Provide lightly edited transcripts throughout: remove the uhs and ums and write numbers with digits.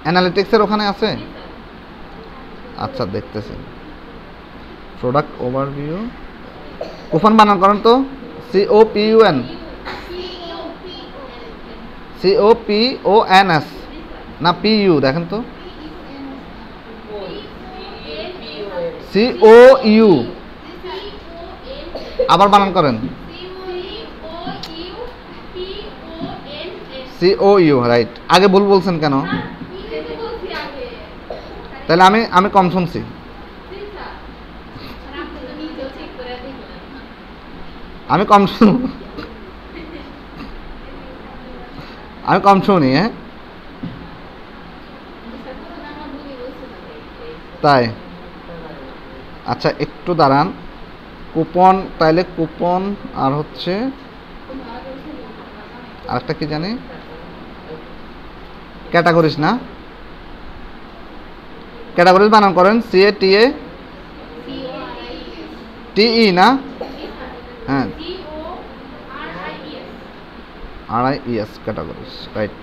অ্যানালিটিক্সের ওখানে আছে? আচ্ছা দেখতেছি। প্রোডাক্ট ওভারভিউ, কুপন বানান করেন তো, COPUN, COPONS না PU, দেখেন তো, COU, আবার বানান করেন, COU, রাইট। আগে ভুল বলছেন কেন? তাহলে আমি কম শুনছি। আমি কম শুনি, হ্যাঁ তাই? আচ্ছা একটু দাঁড়ান। কুপন, তাইলে কুপন আর হচ্ছে আরেকটা কি জানি, ক্যাটাগরিজ না? ক্যাটাগরিজ বানান করেন, CATATE না? হ্যাঁ, RIES, ক্যাটাগরিজ, রাইট।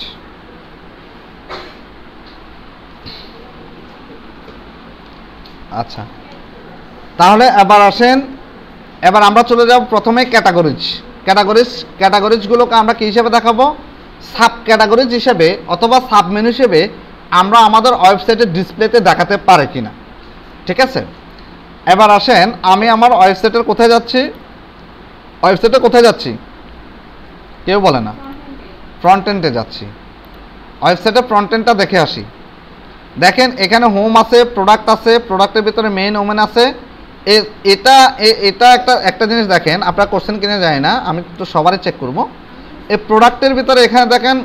আচ্ছা তাহলে এবার আসেন, এবার আমরা চলে যাব প্রথমে ক্যাটাগরিজগুলোকে আমরা কি হিসেবে দেখাবো? সাব ক্যাটাগরিজ হিসেবে অথবা সাব মেনু হিসেবে আমরা আমাদের ওয়েবসাইটের ডিসপ্লেতে দেখাতে পারি কিনা, ঠিক আছে? এবার আসেন, আমি আমার ওয়েবসাইটের কোথায় যাচ্ছি? কেউ বলে না। ফ্রন্ট এন্ডে যাচ্ছি। ওয়েবসাইটের ফ্রন্ট এন্ডটা দেখে আসি। দেখেন এখানে হোম আছে, প্রোডাক্ট আছে, প্রোডাক্টের ভিতরে মেইন ওমেন আছে। এটা একটা জিনিস দেখেন, আপনারা করছেন কিনা জানি না, আমি তো সবারই চেক করব। এই প্রোডাক্টের ভিতরে এখানে দেখেন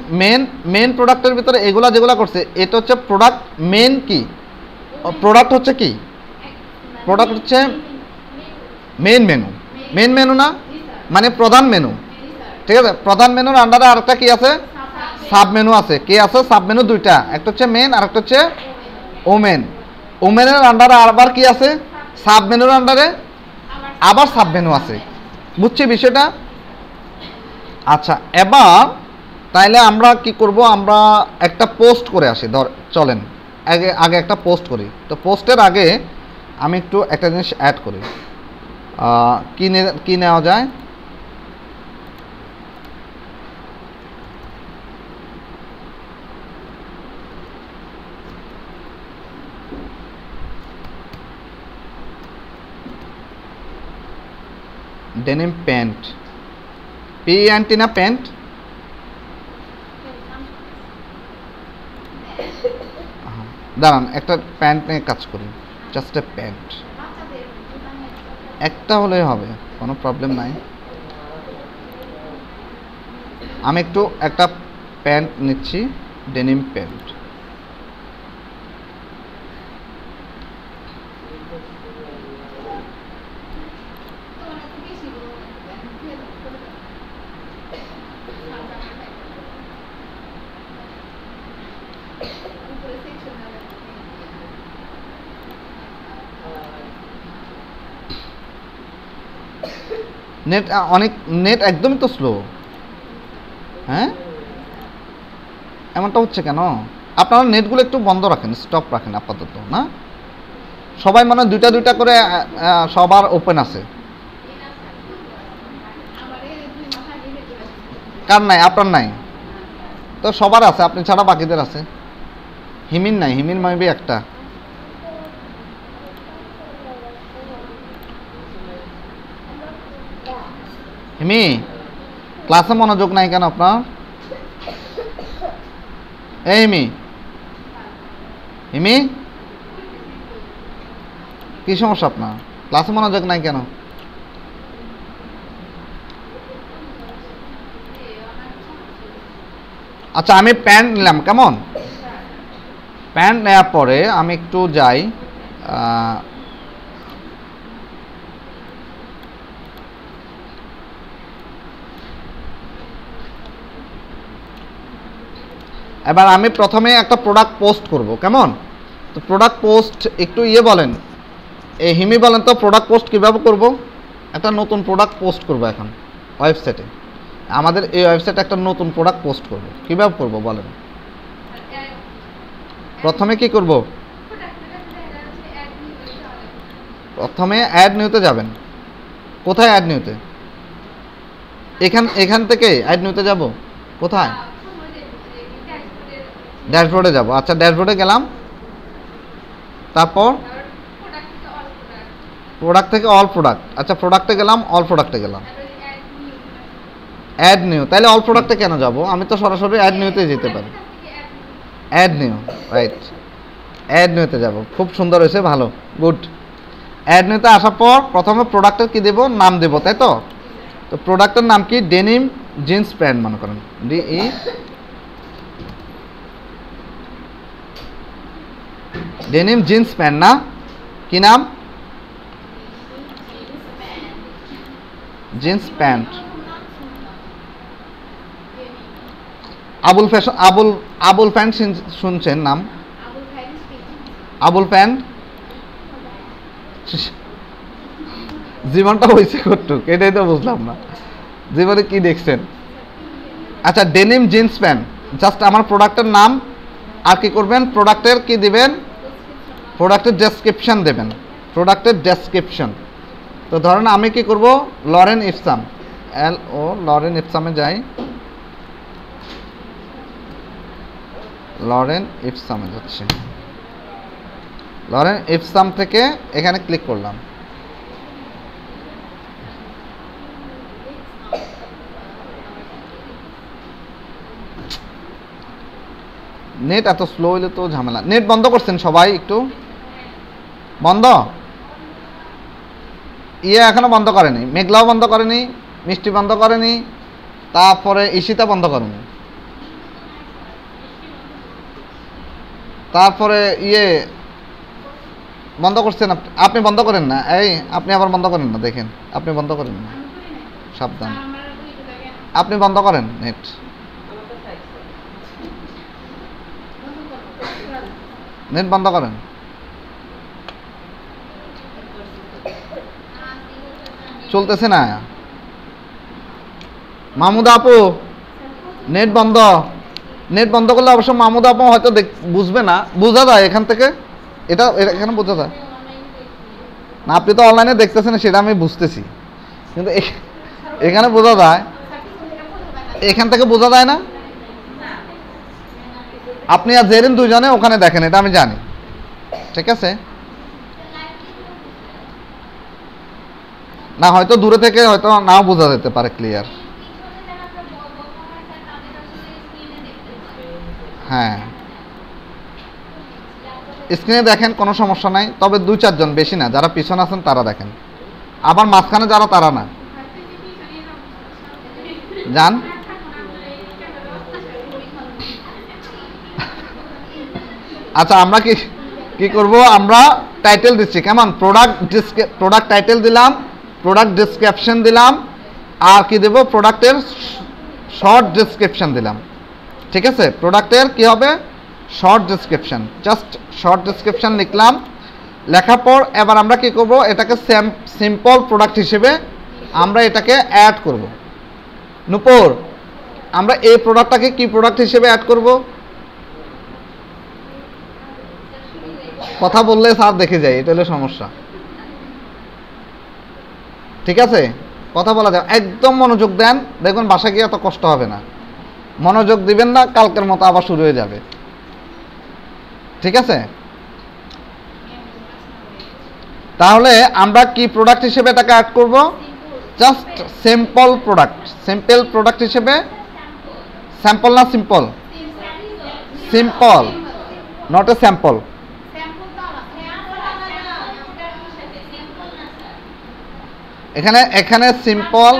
মেন প্রোডাক্টের ভিতরে যেগুলা করছে, এটা হচ্ছে প্রোডাক্ট মেন কি, প্রোডাক্ট হচ্ছে কি, প্রোডাক্ট হচ্ছে মেন মেনু না, মানে প্রধান মেনু, ঠিক আছে? প্রধান মেনুর আন্ডারে আরেকটা কি আছে? সাব মেনু আছে। কি আছে? সাব মেনু দুইটা, একটা হচ্ছে মেন আর একটা হচ্ছে ওমেন। ওমেনের আন্ডারে আবার কি আছে? সাব মেনুর আন্ডারে আবার সাব মেনু আছে। বুঝছি বিষয়টা? আচ্ছা এবার তাইলে আমরা কি করব, আমরা একটা পোস্ট করে আসি। চলেন আগে একটা পোস্ট করি। তো পোস্টের আগে আমি একটু একটা জিনিস অ্যাড করি। কি নেওয়া যায়? ডেনিম প্যান্ট, PENT না প্যান্ট? দাঁড়ান একটা প্যান্ট নিয়ে কাজ করি, জাস্ট এ প্যান্ট, একটা হলেই হবে, কোনো প্রবলেম নাই। আমি একটু একটা প্যান্ট নিচ্ছি, ডেনিম প্যান্ট। নেট একদমই তো স্লো, হ্যাঁ এমনটা হচ্ছে কেন? আপনারা নেটগুলো একটু বন্ধ রাখেন, স্টপ রাখেন আপাতত, না সবাই মানে দুইটা করে সবার ওপেন আছে। কার নাই? আপনার নাই তো, সবার আছে, আপনি ছাড়া বাকিদের আছে। হিমিন নাই, হিমিন মাইবি একটা। হিমি ক্লাসে মনোযোগ নাই কেন আপনার? এই হিমি কি সমস্যা আপনার? ক্লাসে মনোযোগ নাই কেন? আচ্ছা আমি প্যান্ট নিলাম, কেমন? প্যান্ট নেওয়ার পরে আমি একটু যাই, এবার আমি প্রথমে একটা প্রোডাক্ট পোস্ট করব, কেমন? তো প্রোডাক্ট পোস্ট একটু বলেন, এই হিমি বলেন তো প্রোডাক্ট পোস্ট কীভাবে করব? একটা নতুন প্রোডাক্ট পোস্ট করব এখন ওয়েবসাইটে, আমাদের এই ওয়েবসাইটে একটা নতুন প্রোডাক্ট পোস্ট করব, কীভাবে করব বলেন? প্রথমে কি করব? প্রথমে অ্যাড নিউতে যাবেন। কোথায় অ্যাড নিউতে? এখান থেকে অ্যাড নিউতে যাব। কোথায়? ড্যাশবোর্ডে যাব। আচ্ছা, ড্যাশবোর্ডে গেলাম। তারপর প্রোডাক্ট থেকে অল প্রোডাক্ট। আচ্ছা, প্রোডাক্টে গেলাম, অল প্রোডাক্টে গেলাম। অ্যাড নিউ, তাহলে অল প্রোডাক্টে কেন যাব? আমি তো সরাসরি অ্যাড নিউতে যেতে পারি। অ্যাড নিউ, রাইট, অ্যাড নিউতে যাব। খুব সুন্দর হয়েছে, ভালো, গুড। অ্যাড নিউতে আসার পর প্রথমে প্রোডাক্টের কি দেব? নাম দেব, তাই তো? তো প্রোডাক্টের নাম কি? ডেনিম জিন্স প্যান্ট মনে করেন, ডেনিম জিন্স প্যান্ট, না? কি নাম? Jeans pant. Abul fashion, Abul pant শুনছেন নাম? আবুল প্যান্ট। জীবনটা হয়েছে কটুক, এটাই তো বুঝলাম না, জীবনে কি দেখছেন? আচ্ছা, ডেনিম জিন্স প্যান্ট, জাস্ট আমার প্রোডাক্টের নাম। আর কি করবেন? প্রোডাক্টের কি দিবেন? প্রোডাক্টের ডেসক্রিপশন দেবেন। প্রোডাক্টের ডেসক্রিপশন। তো ধরেন আমি কি করব? লরেন ইপসাম, লরেন ইপসামে যাই। লরেন ইপসামে যাচ্ছি। লরেন ইপসাম থেকে এখানে ক্লিক করলাম। নেট এত স্লো হইলে তো ঝামেলা। নেট বন্ধ করছেন সবাই? একটু বন্ধ। এখনো বন্ধ করেনি, মেঘলাও বন্ধ করেনি, মিষ্টি বন্ধ করেনি, তারপরে ঈশিতা বন্ধ করেনি, তারপরে বন্ধ করছেন আপনি বন্ধ করেন না। এই আপনি আবার বন্ধ করেন না, দেখেন আপনি বন্ধ করেন না, সাবধান। আপনি বন্ধ করেন নেট। নেট বন্ধ করেন। চলতেছে না। মাহমুদা আপু, নেট বন্ধ। নেট বন্ধ করলে অবশ্য মাহমুদা আপু হয়তো বুঝবে না। বোঝা যায় এখান থেকে? এটা এখানে বোঝা যায় না? আপনি তো অনলাইনে দেখতেছেন, সেটা আমি বুঝতেছি, কিন্তু এখানে বোঝা যায়। এখান থেকে বোঝা যায় না? আপনি আর জেরিন দুজনে ওখানে দেখেন, এটা আমি জানি, ঠিক আছে? না, হয়তো দূরে থেকে হয়তো নাও বোঝা যেতে পারে ক্লিয়ার। হ্যাঁ, স্ক্রিনে দেখেন, কোনো সমস্যা নাই, তবে 2-4 জন, বেশি না। যারা পিছনে আছেন তারা দেখেন, আবার মাঝখানে যারা তারা না যান। আচ্ছা, আমরা কি করব? আমরা টাইটেল দিচ্ছি কেমন? প্রোডাক্ট টাইটেল দিলাম, প্রোডাক্ট ডেসক্রিপশন দিলাম, আর কি দেব? প্রোডাক্টের শর্ট ডেসক্রিপশন দিলাম, ঠিক আছে? প্রোডাক্টের কি হবে? Short description. Just short description লিখলাম। লেখার পর এবার আমরা কি করব? এটাকে সিম্পল প্রোডাক্ট হিসেবে আমরা এটাকে অ্যাড করব। নূপুর, আমরা এই প্রোডাক্টটাকে কি প্রোডাক্ট হিসেবে অ্যাড করব? কথা বললে স্যার দেখে যায়, এটা হলো সমস্যা, ঠিক আছে? কথা বলা যায়, একদম মনোযোগ দেন, দেখবেন বাসায় গিয়ে এত কষ্ট হবে না। মনোযোগ দিবেন না, কালকের মতো আবার শুরু হয়ে যাবে, ঠিক আছে? তাহলে আমরা কি প্রোডাক্ট হিসেবে এটাকে অ্যাড করব? Just simple product. Simple product হিসেবে, স্যাম্পল না simple? Simple, not a sample. এখানে সিম্পল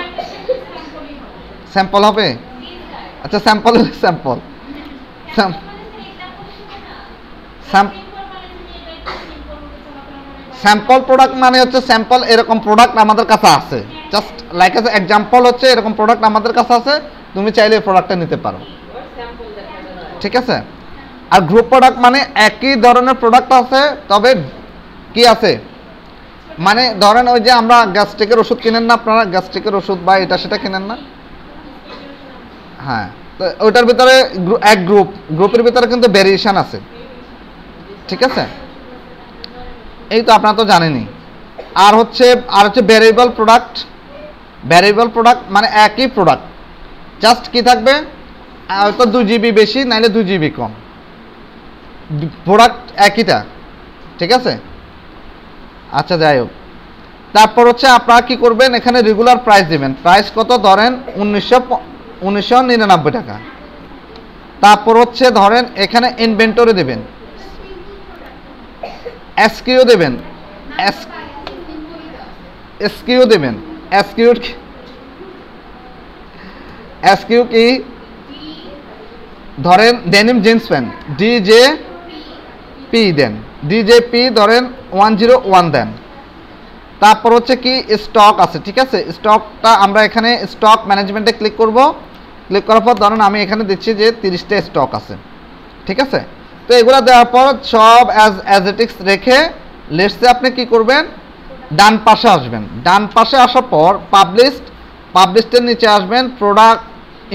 স্যাম্পল হবে। আচ্ছা, স্যাম্পল হলে স্যাম্পল। স্যাম্পল প্রোডাক্ট মানে হচ্ছে স্যাম্পল এরকম প্রোডাক্ট আমাদের কাছে আছে, জাস্ট লাইক এস এক্সাম্পল হচ্ছে এরকম প্রোডাক্ট আমাদের কাছে আছে, তুমি চাইলে এই প্রোডাক্টটা নিতে পারো, ঠিক আছে? আর গ্রুপ প্রোডাক্ট মানে একই ধরনের প্রোডাক্ট আছে, তবে কি আছে মানে ধরেন ওই যে আমরা গ্যাস্ট্রিকের ওষুধ কিনেন না, আপনারা গ্যাস্ট্রিকের ওষুধ বা এটা সেটা কিনেন না? হ্যাঁ, তো ওইটার ভিতরে এক গ্রুপের ভিতরে কিন্তু ভেরিয়েশন আছে, ঠিক আছে, এই তো আপনারা তো জানেনই। আর হচ্ছে ভ্যারিয়েবল প্রোডাক্ট। ভ্যারিয়েবল প্রোডাক্ট মানে একই প্রোডাক্ট, জাস্ট কি থাকবে, হয়তো 2 GB বেশি নাইলে 2 GB কম, প্রোডাক্ট একইটা। ঠিক আছে, আচ্ছা যাই হোক। তারপর হচ্ছে আপনারা কি করবেন, এখানে রেগুলার প্রাইস দিবেন। প্রাইস কত, ধরেন 1999 টাকা। তারপর হচ্ছে ধরেন এখানে ইনভেন্টরি দেবেন, এসকিউ দেবেন, এসকিউ দেবেন, এসকিউ কি, ধরেন ডেনিম জিন্স প্যান্ট DJP দেন, DJP ধরেন 101 দেন। তারপর হচ্ছে কি স্টক আছে, ঠিক আছে, স্টকটা আমরা এখানে স্টক ম্যানেজমেন্টে ক্লিক করব। ক্লিক করার পর ধরেন আমি এখানে দিচ্ছি যে 30টা স্টক আছে। ঠিক আছে, তো এগুলো দেওয়ার পর সব অ্যাজেটিক্স রেখে লেটসে আপনি কি করবেন, ডান পাশে আসবেন। ডান পাশে আসার পর পাবলিশডের নিচে আসবেন প্রোডাক্ট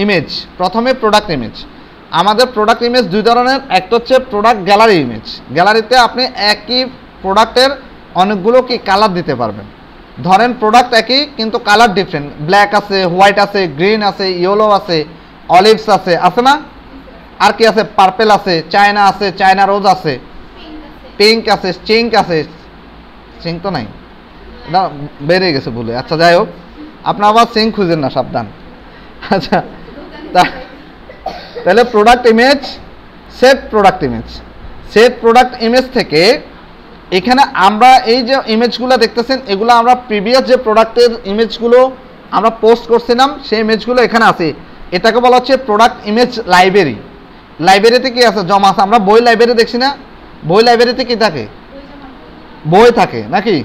ইমেজ। প্রথমে প্রোডাক্ট ইমেজ। আমাদের প্রোডাক্ট ইমেজ দুই ধরনের, একটা হচ্ছে প্রোডাক্ট গ্যালারি ইমেজ। গ্যালারিতে আপনি একই প্রোডাক্টের অনেকগুলো কি কালার দিতে পারবেন। ধরেন প্রোডাক্ট একই কিন্তু কালার ডিফারেন্ট, ব্ল্যাক আছে, হোয়াইট আছে, গ্রিন আছে, ইয়েলো আছে, অলিভস আছে, আছে না, আর কি আছে, পার্পেল আছে, চায়না আছে, চায়না রোজ আছে, পিঙ্ক আছে, চিঙ্ক আছে, চিঙ্ক তো নাই, না বেড়ে গেছে বলে। আচ্ছা যাই হোক, আপনার আবার চিঙ্ক খুঁজেন না, সাবধান। আচ্ছা, তাহলে product image, set product image থেকে এখানে আমরা এই যে ইমেজগুলো দেখতেছেন, এগুলো আমরা প্রিভিয়াস যে প্রোডাক্টের ইমেজগুলো আমরা পোস্ট করছিলাম সেই ইমেজগুলো এখানে আছে। এটাকে বলা হচ্ছে প্রোডাক্ট ইমেজ লাইব্রেরি। লাইব্রেরিতে কি আছে, জমা আছে। আমরা বই লাইব্রেরি দেখছি না, বই লাইব্রেরিতে কি থাকে, বই থাকে নাকি?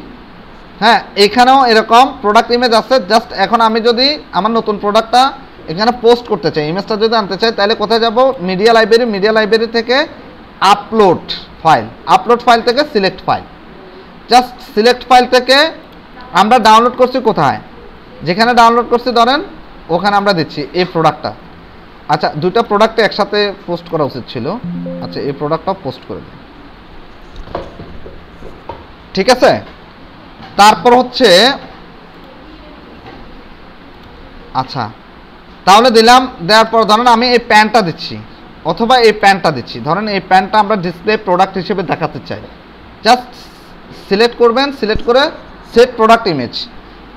হ্যাঁ, এখানেও এরকম প্রোডাক্ট ইমেজ আছে। জাস্ট এখন আমি যদি আমার নতুন প্রোডাক্টটা এখানে পোস্ট করতে চাই, ইমেজটা যদি আনতে চাই, তাহলে কোথায় যাব, মিডিয়া লাইব্রেরি থেকে আপলোড ফাইল থেকে select file. Just select file থেকে আমরা ডাউনলোড করছি কোথায়, যেখানে ডাউনলোড করছি ধরেন ওখানে আমরা দিচ্ছি এই প্রোডাক্টটা। আচ্ছা, দুটো প্রোডাক্টে একসাথে পোস্ট করা উচিত ছিল। আচ্ছা, এই প্রোডাক্টটা পোস্ট করে দিই। ঠিক আছে, তারপর হচ্ছে আচ্ছা, তাহলে দিলাম। দেওয়ার পর ধরেন আমি এই প্যান্টটা দিচ্ছি অথবা এই প্যান্টটা দিচ্ছি। ধরেন এই প্যান্টটা আমরা ডিসপ্লে প্রোডাক্ট হিসেবে দেখাতে চাই। জাস্ট সিলেক্ট করবেন, সিলেক্ট করে সেট প্রোডাক্ট ইমেজ।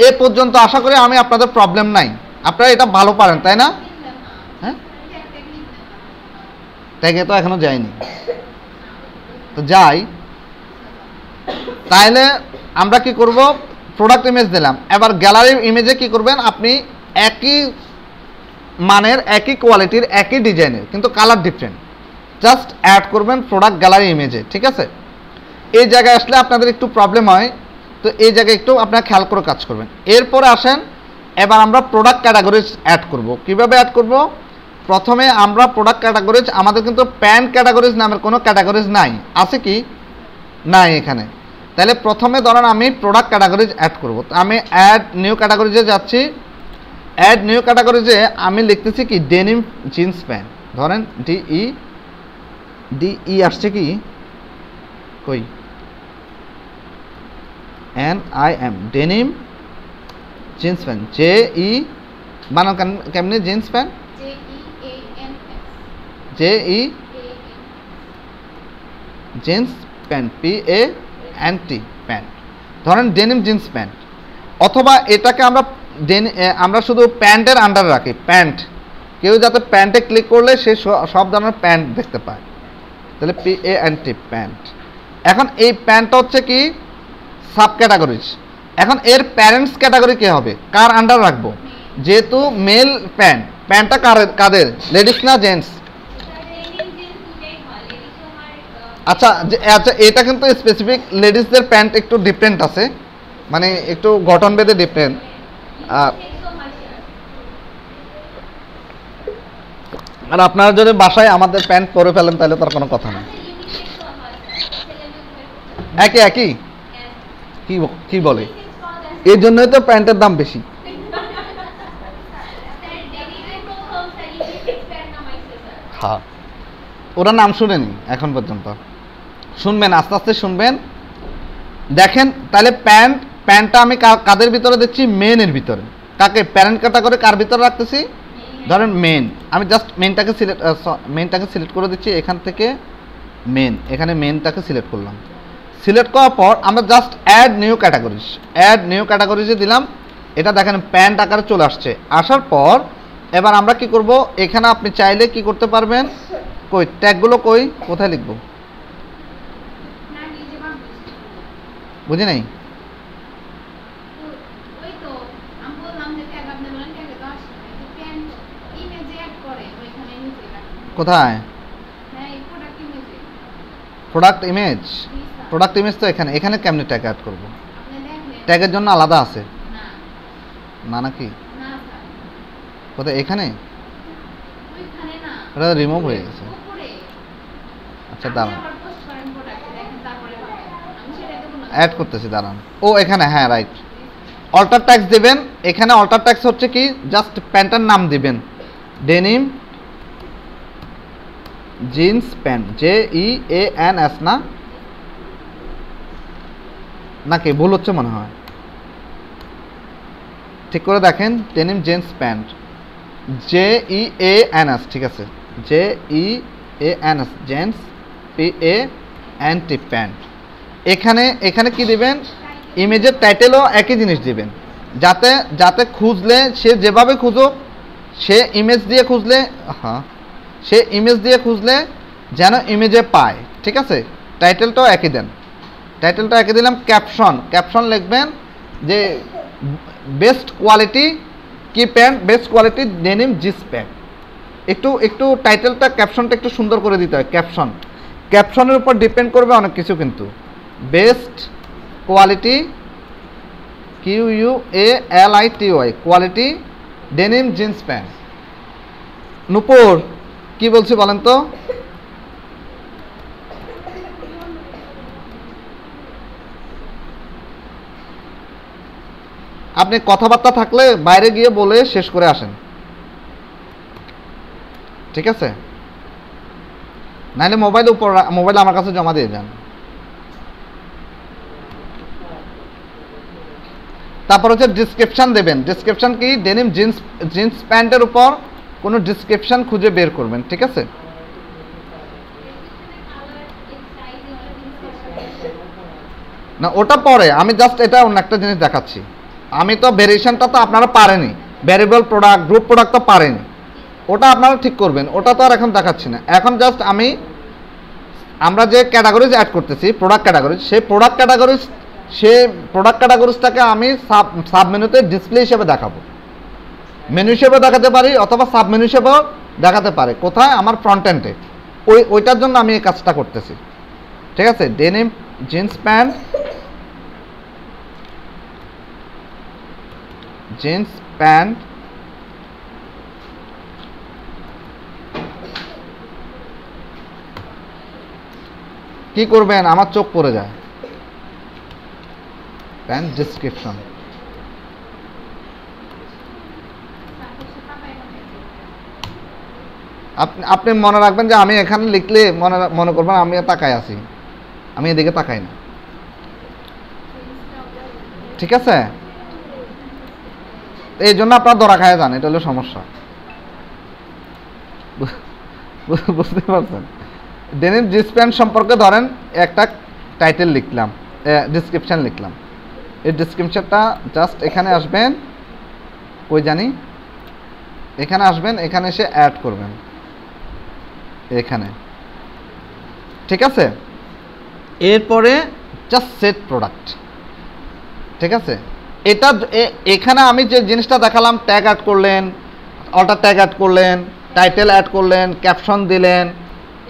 এ পর্যন্ত আশা করি আমি আপনাদের প্রবলেম নাই, আপনারা এটা ভালো পারেন, তাই না? হ্যাঁ, ট্যাগে তো এখনো যায়নি, তো যাই। তাইলে আমরা কি করব, প্রোডাক্ট ইমেজ দিলাম। এবার গ্যালারি ইমেজে কি করবেন, আপনি একই মানের, একই কোয়ালিটির, একই ডিজাইনের, কিন্তু কালার ডিফারেন্ট, জাস্ট অ্যাড করবেন প্রোডাক্ট গ্যালারি ইমেজে। ঠিক আছে, এই জায়গায় আসলে আপনাদের একটু প্রবলেম হয়, তো এই জায়গায় একটু আপনারা খেয়াল করে কাজ করবেন। এরপরে আসেন, এবার আমরা প্রোডাক্ট ক্যাটাগরিজ অ্যাড করব। কিভাবে অ্যাড করব, প্রথমে আমরা প্রোডাক্ট ক্যাটাগরিজ, আমাদের কিন্তু প্যান্ট ক্যাটাগরিজ নামের কোনো ক্যাটাগরিজ নাই, আছে কি নাই এখানে। তাহলে প্রথমে ধরেন আমি প্রোডাক্ট ক্যাটাগরিজ অ্যাড করব। আমি অ্যাড নিউ ক্যাটাগরিজে যাচ্ছি। অ্যাড নিউ ক্যাটাগরিজে আমি লিখতেছি কি, ডেনিম জিন্স প্যান্ট। ধরেন ডিই আসছে কি, কই, NIM, denim jeans pant. JE বানান কেমনি, jeans pant, JE jeans pant, PANT pant. ধরেন ডেনিম জিন্স প্যান্ট, অথবা এটাকে আমরা শুধু প্যান্টের আন্ডারে রাখি, প্যান্ট। কেউ যাতে প্যান্টে ক্লিক করলে সে সব ধরনের প্যান্ট দেখতে পায়, তাহলে PANT প্যান্ট। এখন এই প্যান্টটা হচ্ছে কি সাব ক্যাটাগরিজ। এখন এর প্যারেন্টস ক্যাটাগরি কে হবে, কার আন্ডার রাখবো, যেহেতু মেল প্যান্টটা কাদের, লেডিস না জেন্টস? আচ্ছা আচ্ছা, এটা কিন্তু স্পেসিফিক লেডিসদের প্যান্ট একটু ডিফারেন্ট আছে, মানে একটু গঠন ভেদে ডিফারেন্ট। আর আপনারা যদি বাসায় আমাদের প্যান্ট পরে ফেলেন তাহলে তার কোনো কথা নেই, একই কি বলে, এই জন্যই তো প্যান্টের দাম বেশি। হ্যাঁ, ওরা নাম শুনেনি এখন পর্যন্ত, শুনবেন, আস্তে আস্তে শুনবেন। দেখেন তাহলে প্যান্টটা আমি কাদের ভিতরে দিচ্ছি? মেনের ভিতরে। কাকে? প্যারেন্ট ক্যাটাগরি কার ভিতরে রাখতেছি? ধরেন মেন। আমি জাস্ট মেনটাকে সিলেক্ট করে দিচ্ছি এখান থেকে। মেন, এখানে মেনটাকে সিলেক্ট করলাম। সিলেক্ট করার পর আমরা জাস্ট অ্যাড নিউ ক্যাটাগরিজে দিলাম। এটা দেখেন প্যান্ট আকারে চলে আসছে। আসার পর এবার আমরা কি করব, এখানে আপনি চাইলে কি করতে পারবেন, কই ট্যাগগুলো কোথায় লিখব? বুঝি নাই। কোথায়? প্রোডাক্ট ইমেজ তো এখানে কেমনে ট্যাগ অ্যাড করব? ট্যাগের জন্য আলাদা আছে না নাকি? কোথায়? এখানে এটা রিমুভ হয়ে গেছে। আচ্ছা দাঁড়ান, অ্যাড করতেছি, দাঁড়ান। ও এখানে, হ্যাঁ রাইট। অল্টার ট্যাক্স দেবেন। এখানে অল্টার ট্যাক্স হচ্ছে কি, জাস্ট প্যান্টের নাম দিবেন, ডেনিম জিন্স প্যান্ট, JEANS না, নাকি ভুল হচ্ছে মনে হয়? ঠিক করে দেখেন, ডেনিম জিন্স প্যান্ট, JEANS, ঠিক আছে, JEANS, জেন্স PANT প্যান্ট। এখানে কি দিবেন? ইমেজের টাইটেলও একই জিনিস দিবেন, যাতে খুঁজলে সে যেভাবে খুঁজুক, সে ইমেজ দিয়ে খুঁজলে যেন ইমেজে পায়। ঠিক আছে, টাইটেলটাও একই দেন। টাইটেলটা একই দিলাম। ক্যাপশন লিখবেন যে বেস্ট কোয়ালিটি কি pant, best quality denim jeans pant. একটু টাইটেলটা, ক্যাপশনটা একটু সুন্দর করে দিতে হয়। ক্যাপশনের উপর ডিপেন্ড করবে অনেক কিছু, কিন্তু best quality QUALITY quality denim jeans pant. Nupur কি বলছি বলেন তো? আপনি কথাবার্তা থাকলে বাইরে গিয়ে বলে শেষ করে আসেন, ঠিক আছে? নাহলে মোবাইল আমার কাছে জমা দিয়ে যান। তারপর হচ্ছে ডিসক্রিপশন দেবেন। ডিসক্রিপশন কি? ডেনিম জিন্স প্যান্টের উপর কোনো ডিসক্রিপশন খুঁজে বের করবেন, ঠিক আছে? না ওটা পরে, আমি জাস্ট এটা অন্য একটা জিনিস দেখাচ্ছি। আমি তো ভেরিয়েশনটা তো আপনারা পারেনি, ভ্যারিয়েবল প্রোডাক্ট, গ্রুপ প্রোডাক্ট তো পারেনি, ওটা আপনারা ঠিক করবেন, ওটা তো আর এখন দেখাচ্ছি না। এখন জাস্ট আমরা যে ক্যাটাগরিজ অ্যাড করতেছি, প্রোডাক্ট ক্যাটাগরিজ, সেই প্রোডাক্ট ক্যাটাগরিজটাকে আমি সাব মেনুতে ডিসপ্লে হিসেবে দেখাবো। মেনু হিসেবে দেখাতে পারি অথবা সাব মেনু হিসেবেও দেখাতে পারে। কোথায়? আমার ফ্রন্ট এন্ডে। ওইটার জন্য আমি এই কাজটা করতেছি, ঠিক আছে? ডেনিম জিন্স প্যান্ট, কি করবেন? আমার চোখ পড়ে যায়। প্যান্ট ডেসক্রিপশন, আপনি মনে রাখবেন যে আমি এখানে লিখলে মনে করবেন আমি তাকায় আছি, আমি এদিকে তাকাই না, ঠিক আছে? এই জন্য আপনার ধরা খায় যান, এটা হলো সমস্যা, বুঝতে পারছেন? ডেনিম জিন্স প্যান্ট সম্পর্কে ধরেন একটা টাইটেল লিখলাম, ডিসক্রিপশন লিখলাম। এই ডিসক্রিপশনটা জাস্ট এখানে আসবেন, এখানে আসবেন, এখানে এসে অ্যাড করবেন এখানে, ঠিক আছে? এরপরে জাস্ট সেট প্রোডাক্ট, ঠিক আছে? এখানে আমি যে জিনিসটা দেখালাম, ট্যাগ অ্যাড করলেন, অল্টার ট্যাগ অ্যাড করলেন, টাইটেল অ্যাড করলেন, ক্যাপশন দিলেন,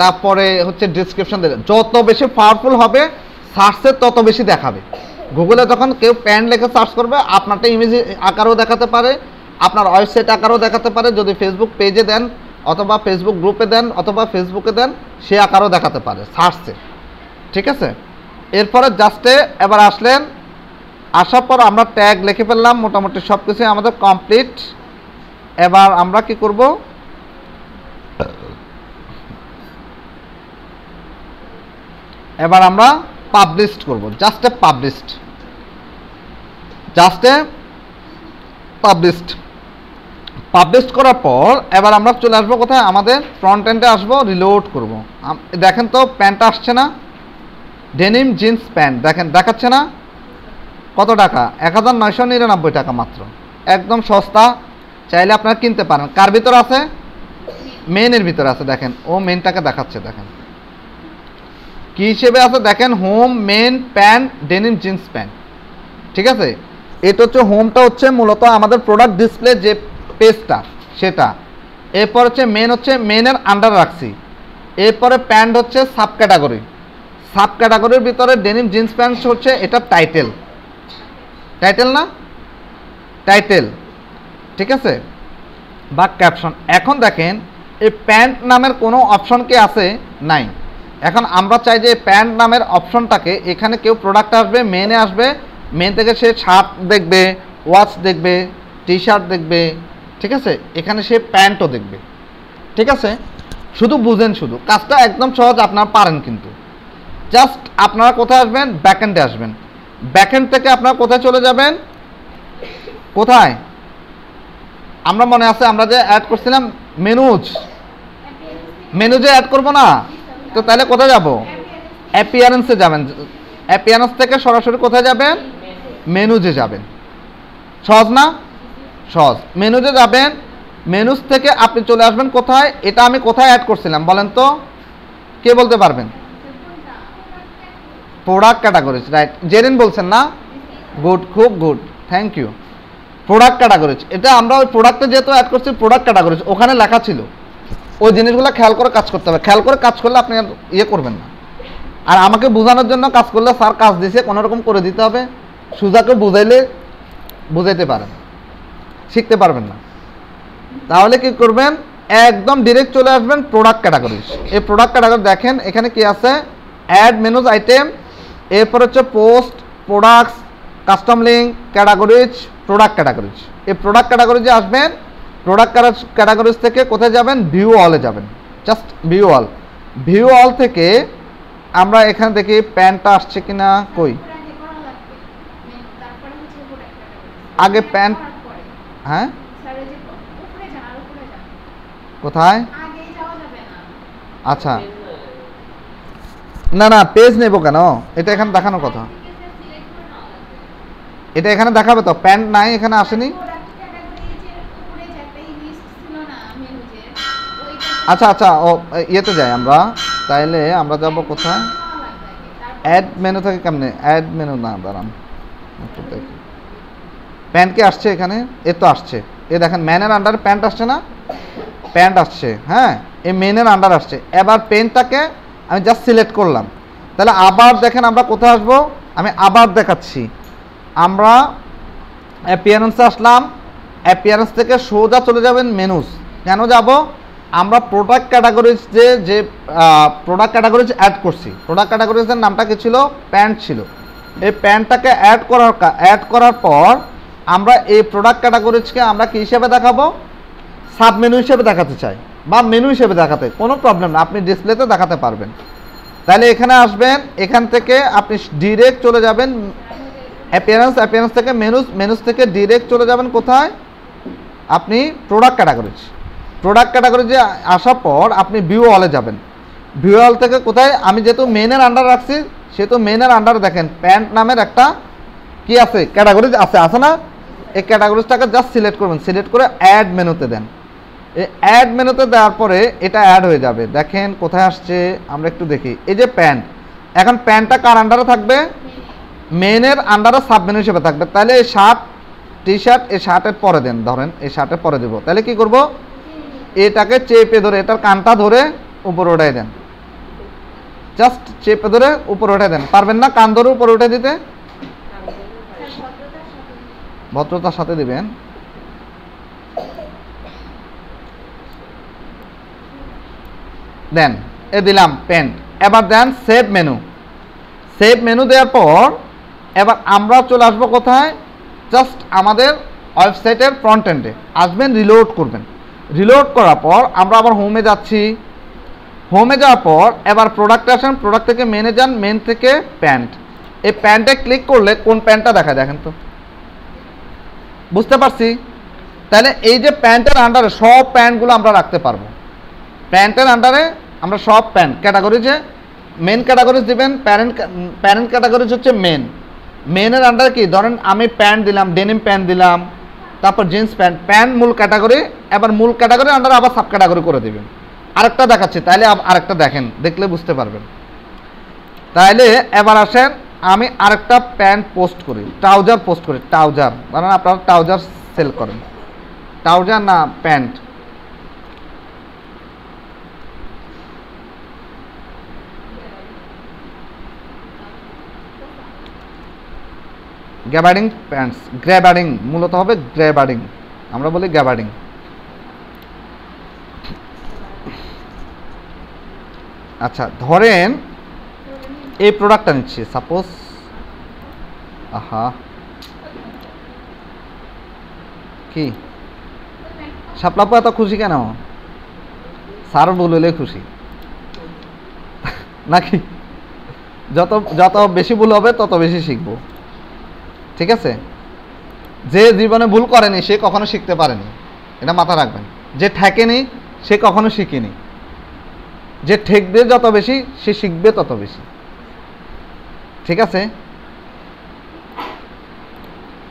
তারপরে হচ্ছে ডিসক্রিপশন দিলেন। যত বেশি পাওয়ারফুল হবে সার্চে তত বেশি দেখাবে। গুগলে যখন কেউ প্যান্ট লিখে সার্চ করবে, আপনারটা ইমেজ আকারেও দেখাতে পারে, আপনার ওয়েবসাইট আকারেও দেখাতে পারে, যদি ফেসবুক পেজে দেন অথবা ফেসবুক গ্রুপে দেন অথবা ফেসবুকে দেন, সে আকারও দেখাতে পারে সার্চে, ঠিক আছে? এরপরে জাস্টে এবার আসলেন, আসার পর আমরা ট্যাগ লিখে ফেললাম, মোটামুটি সব কিছুই আমাদের কমপ্লিট। এবার আমরা কি করব? এবার আমরা পাবলিশড করব, জাস্ট এ পাবলিশড, পাবলিশড করার পর এবার আমরা চলে আসবো কোথায়, আমাদের ফ্রন্ট এন্ডে আসবো, রিলোড করব। দেখেন তো প্যান্টটা আসছে না, ডেনিম জিন্স প্যান্ট, দেখেন দেখাচ্ছে না কত টাকা, 1999 টাকা মাত্র, একদম সস্তা, চাইলে আপনারা কিনতে পারেন। কার ভিতর আছে, মেনের ভিতরে আছে, দেখেন ও মেনটাকে দেখাচ্ছে, দেখেন কি হিসেবে আছে, দেখেন home, men, pants, denim jeans pants, ঠিক আছে। এটা হচ্ছে হোমটা, হচ্ছে মূলত আমাদের প্রোডাক্ট ডিসপ্লে যে পেজটা সেটা। এরপর হচ্ছে মেন, হচ্ছে মেনের আন্ডার রাখছি। এরপরে প্যান্ট হচ্ছে সাব ক্যাটাগরি, সাব ক্যাটাগরির ভিতরে ডেনিম জিন্স প্যান্ট হচ্ছে এটা টাইটেল, টাইটেল না, টাইটেল, ঠিক আছে, বা ক্যাপশন। এখন দেখেন এই প্যান্ট নামের কোনো অপশন কি আছে, নাই। এখন আমরা চাই যে প্যান্ট নামের অপশনটাকে, এখানে কেউ প্রোডাক্ট আসবে, মেনে আসবে, মেন থেকে সে শার্ট দেখবে, ওয়াচ দেখবে, টি শার্ট দেখবে, ঠিক আছে, এখানে সে প্যান্টও দেখবে, ঠিক আছে। শুধু বুঝেন, শুধু কাজটা একদম সহজ, আপনারা পারেন। কিন্তু জাস্ট আপনারা কোথায় আসবেন, ব্যাকএন্ডে আসবেন। ব্যাকএন্ড থেকে আপনারা কোথায় চলে যাবেন, কোথায়, আমরা মনে আছে আমরা যে অ্যাড করছিলাম মেনুজে অ্যাড করব না, তো তাহলে কোথায় যাব, অ্যাপিয়ারেন্সে যাবেন। অ্যাপিয়ারেন্স থেকে সরাসরি কোথায় যাবেন, মেনুজে যাবেন। সহজ না, সহজ। মেনুজে যাবেন, মেনুজ থেকে আপনি চলে আসবেন কোথায়, এটা আমি কোথায় অ্যাড করছিলাম বলেন তো, কে বলতে পারবেন, প্রোডাক্ট ক্যাটাগরিজ, রাইট, জেরিন বলছেন না, গুড, খুব good, thank you. Product categories, এটা আমরা ওই প্রোডাক্টে যেহেতু অ্যাড করছি প্রোডাক্ট ক্যাটাগরিজ, ওখানে লেখা ছিল, ওই জিনিসগুলো খেয়াল করে কাজ করতে হবে। খেয়াল করে কাজ করলে আপনি আর ইয়ে করবেন না। আর আমাকে বোঝানোর জন্য কাজ করলে, স্যার কাজ দিয়েছে কোনোরকম করে দিতে হবে, সুজাকে বুঝাইলে বুঝাইতে পারেন, শিখতে পারবেন না। তাহলে কি করবেন, একদম ডিরেক্ট চলে আসবেন প্রোডাক্ট ক্যাটাগরিজ। এই প্রোডাক্ট ক্যাটাগরি দেখেন এখানে কি আছে, অ্যাড মেনুজ আইটেম, এরপর হচ্ছে post, products, custom link, categories, product categories. এই প্রোডাক্ট ক্যাটাগরিজে আসবেন, প্রোডাক্ট ক্যাটাগরিজ থেকে কোথায় যাবেন, ভিউ অলে যাবেন, just view all. View all থেকে আমরা এখানে দেখি প্যান্টটা আসছে কিনা, কই, আগে প্যান্ট, হ্যাঁ কোথায়, আচ্ছা না না পেজ নেব কেন, এটা এখানে দেখানোর কথা, এটা এখানে দেখাবে তো, প্যান্ট নাই এখানে আসেনি, আচ্ছা আচ্ছা, ও ইয়েতে যাই আমরা, তাইলে আমরা যাব কোথায়, অ্যাড মেনু থেকে, কেমনে অ্যাড মেনু, না দাঁড়ান একটু দেখি, প্যান্ট কি আসছে এখানে, এ তো আসছে, এ দেখেন ম্যানের আন্ডারে প্যান্ট আসছে না, প্যান্ট আসছে, হ্যাঁ, এই মেনের আন্ডার আসছে। এবার পেনটাকে আমি জাস্ট সিলেক্ট করলাম, তাহলে আবার দেখেন আমরা কোথায় আসবো, আমি আবার দেখাচ্ছি, আমরা অ্যাপিয়ারেন্সে আসলাম, অ্যাপিয়ারেন্স থেকে সোজা চলে যাবেন মেনুস। কেন যাব, আমরা প্রোডাক্ট ক্যাটাগরিজ যে প্রোডাক্ট ক্যাটাগরিজ অ্যাড করছি, প্রোডাক্ট ক্যাটাগরিজের নামটা কি ছিল, প্যান্ট ছিল। এই প্যান্টটাকে অ্যাড করার পর আমরা এই প্রোডাক্ট ক্যাটাগরিজকে আমরা কি হিসেবে দেখাবো, সাব মেনু হিসেবে দেখাতে চাই, বা মেনু হিসেবে দেখাতে কোনো প্রবলেম না, আপনি ডিসপ্লেতে দেখাতে পারবেন। তাহলে এখানে আসবেন, এখান থেকে আপনি ডিরেক্ট চলে যাবেন অ্যাপিয়ারেন্স থেকে মেনুস থেকে ডিরেক্ট চলে যাবেন কোথায়, আপনি প্রোডাক্ট ক্যাটাগরিজে আসার পর আপনি ভিউ অলে যাবেন। ভিউ অল থেকে কোথায়, আমি যেহেতু মেনের আন্ডার রাখছি সেহেতু মেনের আন্ডারে দেখেন প্যান্ট নামের একটা কি আছে, ক্যাটাগরিজ আছে না, এই ক্যাটাগরিজটাকে জাস্ট সিলেক্ট করবেন, সিলেক্ট করে অ্যাড মেনুতে দেন। এই অ্যাড মেনুতে দেওয়ার পরে এটা অ্যাড হয়ে যাবে, দেখেন কোথায় আসছে, আমরা একটু দেখি, এই যে প্যান্ট, এখন প্যান্টটা কার আন্ডারে থাকবে, মেনের আন্ডারে সাব মেনু হিসেবে থাকবে। তাহলে এই শার্ট, টি শার্ট, এই শার্টের পরে দেন, ধরেন এই শার্টের পরে দেবো, তাহলে কি করব, এটাকে চেপে ধরে, এটার কানটা ধরে উপরে উঠাই দেন, জাস্ট চেপে ধরে উপরে উঠে দেন। পারবেন না কান ধরে উপরে উঠে দিতে, ভদ্রতার সাথে দিবেন। দেন, এ দিলাম প্যান্ট। এবার দেন সেভ মেনু। সেভ মেনু দেওয়ার পর এবার আমরা চলে আসবো কোথায়, জাস্ট আমাদের ওয়েবসাইটের ফ্রন্ট এন্ডে আসবেন, রিলোড করবেন। রিলোড করার পর আমরা আবার হোমে যাচ্ছি, হোমে যাওয়ার পর এবার প্রোডাক্টে আসেন, প্রোডাক্ট থেকে মেনে যান, মেন থেকে প্যান্ট। এই প্যান্টে ক্লিক করলে কোন প্যান্টটা দেখায় দেখেন তো, বুঝতে পারছি? তাহলে এই যে প্যান্টের আন্ডারে সব প্যান্টগুলো আমরা রাখতে পারবো। প্যান্টের আন্ডারে আমরা সব প্যান্ট ক্যাটাগরিজে মেন ক্যাটাগরিজ দিবেন, প্যারেন্ট ক্যাটাগরিজ হচ্ছে মেন। মেনের আন্ডারে কি ধরেন আমি প্যান্ট দিলাম, ডেনিম প্যান্ট দিলাম, তারপর জিন্স প্যান্ট, প্যান্ট মূল ক্যাটাগরি। এবার মূল ক্যাটাগরি আন্ডারে আবার সাব ক্যাটাগরি করে দিবেন। আরেকটা দেখাচ্ছি, তাইলে আরেকটা দেখেন, দেখলে বুঝতে পারবেন। তাইলে এবার আসেন আমি আরেকটা প্যান্ট পোস্ট করি, ট্রাউজার পোস্ট করি, ট্রাউজার, কারণ আপনারা ট্রাউজার সেল করেন, ট্রাউজার না প্যান্ট। গ্যাবার্ডিং প্যান্টস, গ্র্যাবার্ডিং মূলত হবে গ্র্যাবার্ডিং, আমরা বলি গ্যাবার্ডিং। আচ্ছা ধরেন এই প্রোডাক্টটা নিচ্ছি, সাপোজ কি শাপলাপু এত খুশি কেন? স্যার বললে খুশি নাকি? যত যত বেশি ভুল হবে তত বেশি শিখবো, ঠিক আছে? যে জীবনে ভুল করেনি সে কখনো শিখতে পারেনি, এটা মাথা রাখবেন। যে ঠেকেনি সে কখনো শিখেনি, যে ঠেকবে যত বেশি সে শিখবে তত বেশি, ঠিক আছে?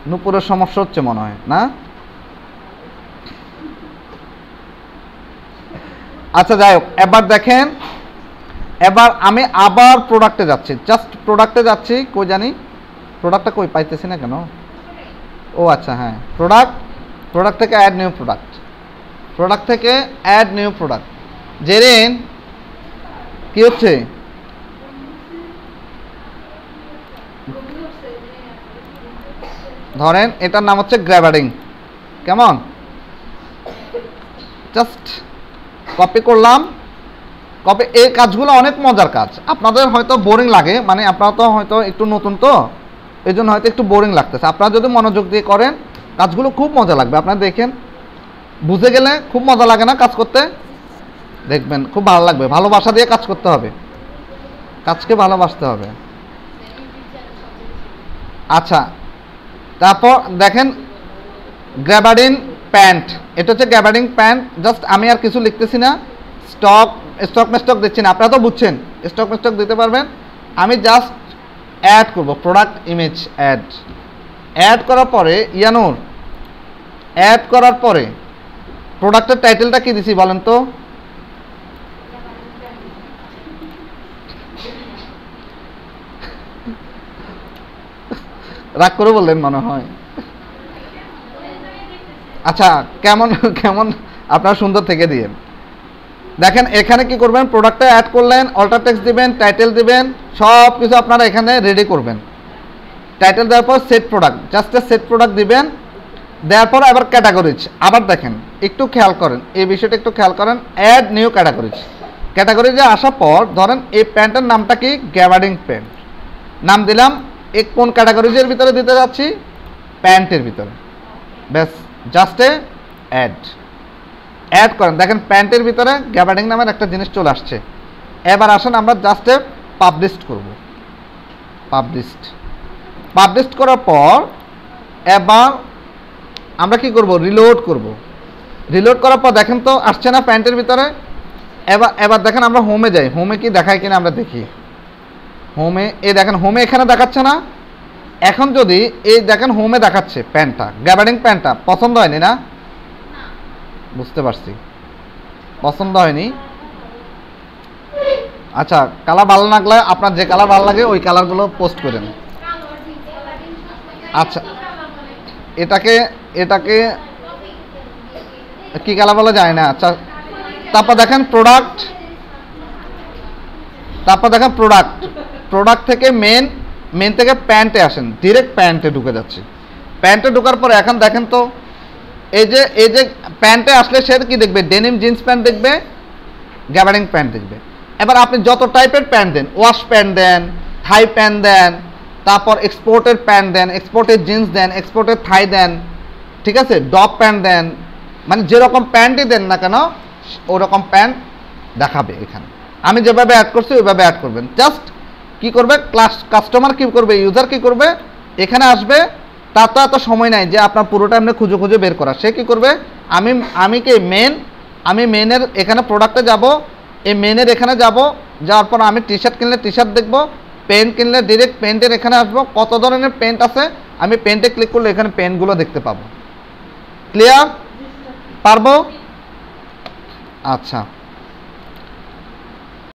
নুপুরের সমস্যা হচ্ছে মনে হয় না? আচ্ছা যাই হোক, এবার দেখেন, এবার আমি আবার প্রোডাক্টে যাচ্ছি, জাস্ট প্রোডাক্টে যাচ্ছি, কই জানি প্রোডাক্টটা কই পাইতেছি না কেন? ও আচ্ছা হ্যাঁ, প্রোডাক্ট থেকে অ্যাড নিউ প্রোডাক্ট, প্রোডাক্ট থেকে অ্যাড নিউ প্রোডাক্ট। জেরেন কি হচ্ছে? ধরেন এটার নাম হচ্ছে গ্র্যাবার্ডিং, কেমন? জাস্ট কপি করলাম, কপি। এই কাজগুলো অনেক মজার কাজ, আপনাদের হয়তো বোরিং লাগে, মানে আপনারা তো হয়তো একটু নতুন, তো এই জন্য হয়তো একটু বোরিং লাগতেছে। আপনারা যদি মনোযোগ দিয়ে করেন কাজগুলো খুব মজা লাগবে। আপনারা দেখেন, বুঝে গেলে খুব মজা লাগে না কাজ করতে? দেখবেন খুব ভালো লাগবে। ভালোবাসা দিয়ে কাজ করতে হবে, কাজকে ভালোবাসতে হবে। আচ্ছা তারপর দেখেন গ্র্যাবার্ডিং প্যান্ট, এটা হচ্ছে গ্র্যাবার্ডিং প্যান্ট। জাস্ট আমি আর কিছু লিখতেছি না, স্টক মেস্টক দিচ্ছি না, আপনারা তো বুঝছেন স্টক মেস্টক দিতে পারবেন। আমি জাস্ট অ্যাড করব, প্রোডাক্ট ইমেজ অ্যাড করার পরে ইয়ানুর অ্যাড করার পরে প্রোডাক্টের টাইটেলটা কি দিছি বলেন তো? রাগ করে বললেন মনে হয়। আচ্ছা কেমন কেমন আপনারা সুন্দর থেকে দিয়ে দেখেন। এখানে কি করবেন, প্রোডাক্টটা অ্যাড করলেন, অল্টার টেক্সট দিবেন, টাইটেল দিবেন, সব কিছু আপনারা এখানে রেডি করবেন। টাইটেল দেওয়ার পর set product, just set product দিবেন। দেওয়ার পর আবার ক্যাটাগরিজ, আবার দেখেন একটু খেয়াল করেন, এই বিষয়টা একটু খেয়াল করেন। অ্যাড নিউ ক্যাটাগরিজ, ক্যাটাগরিজে আসার পর ধরেন এই প্যান্টের নামটা কি, গ্র্যাবার্ডিং প্যান্ট নাম দিলাম। কোন ক্যাটাগরিজের ভিতরে দিতে যাচ্ছি, প্যান্টের ভিতরে। ব্যাস জাস্ট অ্যাড করেন, দেখেন প্যান্টের ভিতরে গ্র্যাবার্ডিং নামের একটা জিনিস চলে আসছে। এবার আসেন আমরা জাস্ট পাবলিশড করব, পাবলিশড করার পর এবার আমরা কি করব, রিলোড করব। রিলোড করার পর দেখেন তো আসছে না প্যান্টের ভিতরে? এবার দেখেন আমরা হোমে যাই, হোমে কি দেখায় কিনা আমরা দেখি। হোমে এই দেখেন, হোমে এখানে দেখাচ্ছে না? এখন যদি এই দেখেন হোমে দেখাচ্ছে প্যান্টটা, গ্র্যাবার্ডিং প্যান্টটা পছন্দ হয়নি না? বুঝতে পারছি পছন্দ হয়নি। আচ্ছা কালার ভালো লাগলে আপনার যে কালার ভালো লাগে ওই কালারগুলো পোস্ট করেন। আচ্ছা এটাকে কি কালার বলা যায় না। আচ্ছা তারপর দেখেন প্রোডাক্ট থেকে মেন থেকে প্যান্টে আসেন, ডিরেক্ট প্যান্টে ঢুকে যাচ্ছে। প্যান্টে ঢোকার পরে এখন দেখেন তো এই যে প্যান্টে আসলে সে কি দেখবে, ডেনিম জিন্স প্যান্ট দেখবে, গ্র্যাবার্ডিং প্যান্ট দেখবে। এবার আপনি যত টাইপের প্যান্ট দেন, ওয়াশ প্যান্ট দেন, থাই প্যান্ট দেন, তারপর এক্সপোর্টের প্যান্ট দেন, এক্সপোর্টের জিন্স দেন, এক্সপোর্টের থাই দেন, ঠিক আছে, ডপ প্যান্ট দেন, মানে যেরকম প্যান্টই দেন না কেন ওরকম প্যান্ট দেখাবে এখানে। আমি যেভাবে অ্যাড করছি ওইভাবে অ্যাড করবেন। জাস্ট কি করবে, কাস্টমার কি করবে, ইউজার কি করবে, এখানে আসবে, তার তো এত সময় নাই যে আপনার পুরোটা এমনি খুঁজে খুঁজে বের করা। সে কি করবে, আমি কি আমি মেনের এখানে প্রোডাক্টে যাব, এই মেনের এখানে যাব, যাওয়ার পর আমি টি শার্ট কিনলে টি শার্ট দেখবো, পেন্ট কিনলে ডিরেক্ট পেন্টের এখানে আসবো, কত ধরনের পেন্ট আছে আমি পেন্টে ক্লিক করলে এখানে পেন্টগুলো দেখতে পাবো। ক্লিয়ার? পারবো? আচ্ছা।